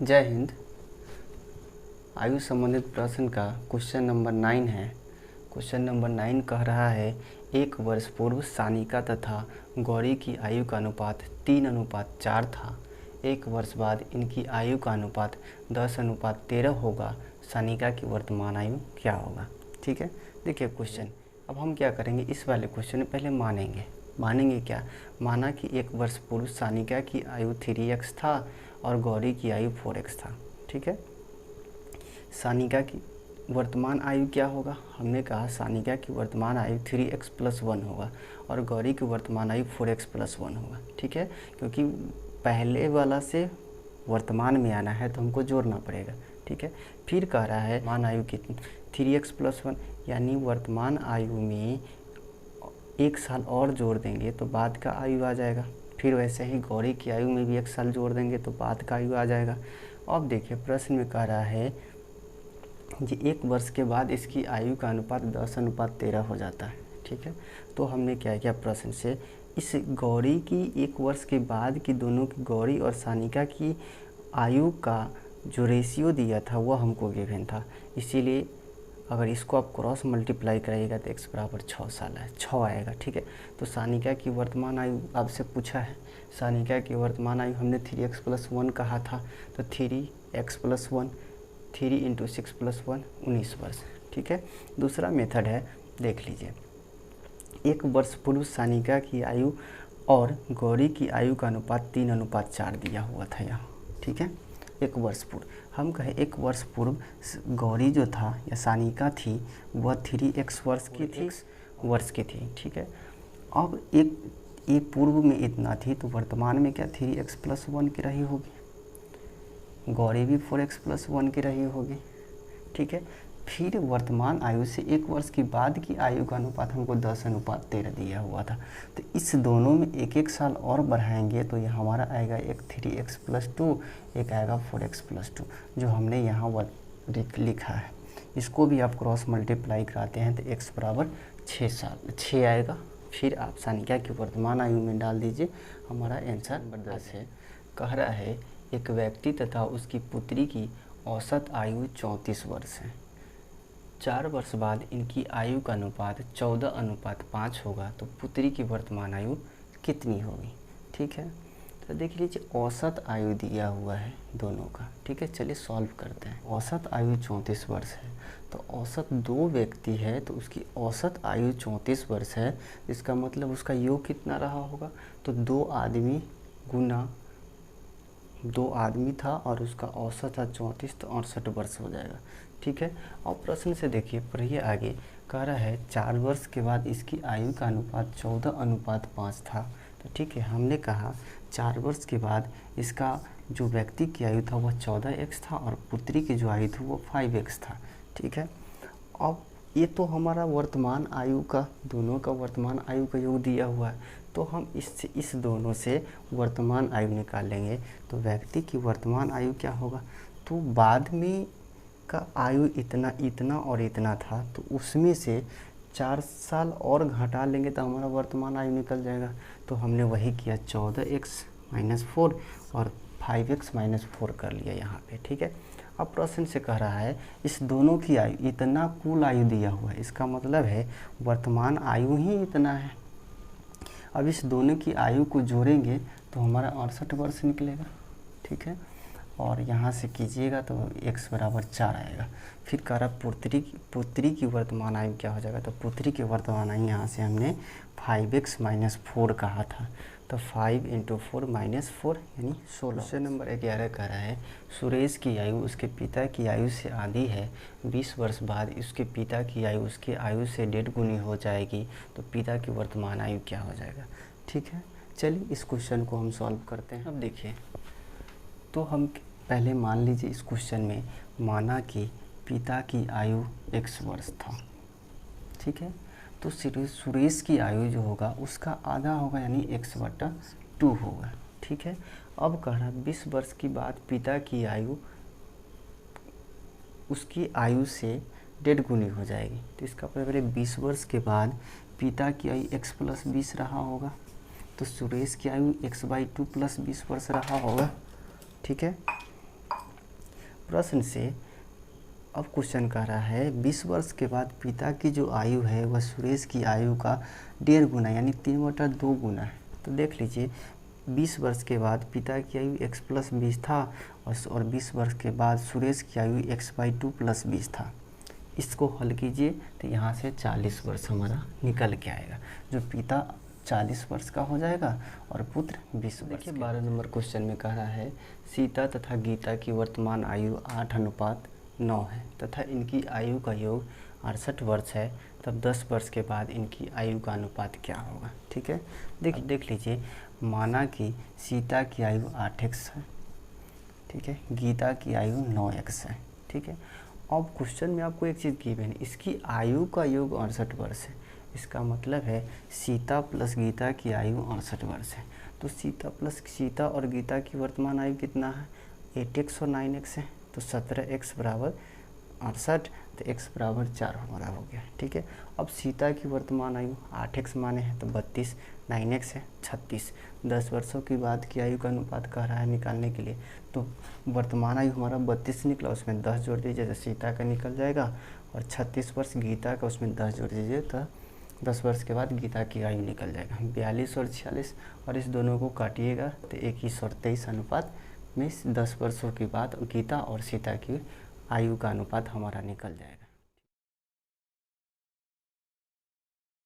जय हिंद। आयु संबंधित प्रश्न का क्वेश्चन नंबर 9 है। क्वेश्चन नंबर 9 कह रहा है, एक वर्ष पूर्व सानिका तथा गौरी की आयु का अनुपात 3:4 था। एक वर्ष बाद इनकी आयु का अनुपात 10:13 होगा। सानिका की वर्तमान आयु क्या होगा? ठीक है, देखिए क्वेश्चन। अब हम क्या करेंगे, इस वाले क्वेश्चन में पहले मानेंगे क्या? माना कि एक वर्ष पूर्व सानिका की आयु 3x था और गौरी की आयु 4x था। ठीक है, सानिका की वर्तमान आयु क्या होगा? हमने कहा सानिका की वर्तमान आयु 3x+1 होगा और गौरी की वर्तमान आयु 4x+1 होगा। ठीक है, क्योंकि पहले वाला से वर्तमान में आना है तो हमको जोड़ना पड़ेगा। ठीक है, फिर कह रहा है मान आयु कितनी? 3x+1, यानी वर्तमान आयु में 1 साल और जोड़ देंगे तो बाद का आयु आ जाएगा। फिर वैसे ही गौरी की आयु में भी 1 साल जोड़ देंगे तो बाद का आयु आ जाएगा। अब देखिए प्रश्न में कह रहा है कि 1 वर्ष के बाद इसकी आयु का अनुपात 10:13 हो जाता है। ठीक है, तो हमने क्या किया, प्रश्न से इस गौरी की 1 वर्ष के बाद की दोनों की, गौरी और सानिका की आयु का जो रेशियो दिया था वह हमको गिवन था। इसीलिए अगर इसको आप क्रॉस मल्टीप्लाई कराइएगा तो x बराबर 6 साल है, 6 आएगा। ठीक है, तो सानिका की वर्तमान आयु आपसे पूछा है। सानिका की वर्तमान आयु हमने 3x+1 कहा था, तो 3x+1, 3 × 6+1 19 वर्ष। ठीक है, दूसरा मेथड है, देख लीजिए। 1 वर्ष पूर्व सानिका की आयु और गौरी की आयु का अनुपात 3:4 दिया हुआ था यहाँ। ठीक है, 1 वर्ष पूर्व हम कहें 1 वर्ष पूर्व गौरी जो था या सानिका थी वह 3x वर्ष की थी। ठीक है, अब एक पूर्व में इतना थी तो वर्तमान में क्या 3x+1 की रही होगी, गौरी भी 4x+1 की रही होगी। ठीक है, फिर वर्तमान आयु से 1 वर्ष की बाद की आयु का अनुपात हमको 10:13 दिया हुआ था। तो इस दोनों में 1 साल और बढ़ाएंगे तो ये हमारा आएगा एक 3x+2, एक आएगा 4x+2, जो हमने यहाँ लिखा है। इसको भी आप क्रॉस मल्टीप्लाई कराते हैं तो x बराबर 6 आएगा। फिर आप सानिका की वर्तमान आयु में डाल दीजिए, हमारा आंसर नंबर 10 है। कह रहा है, एक व्यक्ति तथा उसकी पुत्री की औसत आयु 34 वर्ष है। 4 वर्ष बाद इनकी आयु का अनुपात 14:5 होगा, तो पुत्री की वर्तमान आयु कितनी होगी? ठीक है, तो देख लीजिए औसत आयु दिया हुआ है दोनों का। ठीक है, चलिए सॉल्व करते हैं। औसत आयु 34 वर्ष है, तो औसत 2 व्यक्ति है तो उसकी औसत आयु 34 वर्ष है। इसका मतलब उसका योग कितना रहा होगा? तो 2 आदमी था और उसका औसत था 34, तो 68 वर्ष हो जाएगा। ठीक है, और प्रश्न से देखिए, पढ़िए आगे। कह रहा है 4 वर्ष के बाद इसकी आयु का अनुपात 14:5 था। तो ठीक है, हमने कहा 4 वर्ष के बाद इसका जो व्यक्ति की आयु था वह 14x था और पुत्री की जो आयु थी वो 5x था। ठीक है, अब ये तो हमारा वर्तमान आयु का, दोनों का वर्तमान आयु का योग दिया हुआ है, तो हम इस दोनों से वर्तमान आयु निकाल लेंगे। तो व्यक्ति की वर्तमान आयु क्या होगा? तो बाद में का आयु इतना और इतना था, तो उसमें से 4 साल और घटा लेंगे तो हमारा वर्तमान आयु निकल जाएगा। तो हमने वही किया, 14x-4 और 5x-4 कर लिया यहाँ पे। ठीक है, अब प्रश्न से कह रहा है इस दोनों की आयु, इतना कुल आयु दिया हुआ है, इसका मतलब है वर्तमान आयु ही इतना है। अब इस दोनों की आयु को जोड़ेंगे तो हमारा 68 वर्ष निकलेगा। ठीक है, और यहाँ से कीजिएगा तो x बराबर 4 आएगा। फिर कह रहा पुत्री की वर्तमान आयु क्या हो जाएगा? तो पुत्री की वर्तमान आयु यहाँ से हमने 5x-4 कहा था, तो 5 × 4 -4 यानी 16। क्वेश्चन नंबर 11 कह रहा है, सुरेश की आयु उसके पिता की आयु से आधी है। 20 वर्ष बाद उसके पिता की आयु उसके आयु से 1.5 गुनी हो जाएगी, तो पिता की वर्तमान आयु क्या हो जाएगा? ठीक है, चलिए इस क्वेश्चन को हम सॉल्व करते हैं। अब देखिए, तो हम पहले मान लीजिए इस क्वेश्चन में माना कि पिता की आयु x वर्ष था। ठीक है, तो सुरेश की आयु जो होगा उसका आधा होगा, यानी x/2 होगा। ठीक है, अब कह रहा 20 वर्ष के बाद पिता की आयु उसकी आयु से 1.5 गुनी हो जाएगी। तो इसका पहले 20 वर्ष के बाद पिता की आयु x+20 रहा होगा, तो सुरेश की आयु x/2 + 20 वर्ष रहा होगा। ठीक है, प्रश्न से अब क्वेश्चन कह रहा है 20 वर्ष के बाद पिता की जो आयु है वह सुरेश की आयु का 1.5 गुना यानी 3/2 गुना है। तो देख लीजिए 20 वर्ष के बाद पिता की आयु x+20 था और 20 वर्ष के बाद सुरेश की आयु x/2 + 20 था। इसको हल कीजिए तो यहाँ से 40 वर्ष हमारा निकल के आएगा, जो पिता 40 वर्ष का हो जाएगा और पुत्र 20 वर्ष। देखिए 12 नंबर क्वेश्चन में कह रहा है सीता तथा गीता की वर्तमान आयु 8:9 है तथा इनकी आयु का योग 68 वर्ष है, तब 10 वर्ष के बाद इनकी आयु का अनुपात क्या होगा। ठीक है, देख लीजिए, माना कि सीता की आयु 8x है, ठीक है, गीता की आयु 9x है। ठीक है, अब क्वेश्चन में आपको एक चीज़ गिवन है, इसकी आयु का योग 68 वर्ष है। इसका मतलब है सीता प्लस गीता की आयु 68 वर्ष है। तो सीता और गीता की वर्तमान आयु कितना है, 8x और 9x है। तो 17x बराबर 68, तो x बराबर 4 हमारा हो गया। ठीक है, अब सीता की वर्तमान आयु 8x माने हैं तो 32, 9x है 36। 10 वर्षों की बाद की आयु का अनुपात कह रहा है निकालने के लिए, तो वर्तमान आयु हमारा 32 निकला, उसमें 10 जोड़ दीजिए तो सीता का निकल जाएगा, और 36 वर्ष गीता का, उसमें 10 जोड़ दीजिए तो 10 वर्ष के बाद गीता की आयु निकल जाएगा। 42 और 46, और इस दोनों को काटिएगा तो 21 और 23 अनुपात में 10 वर्षों के बाद गीता और सीता की आयु का अनुपात हमारा निकल जाएगा।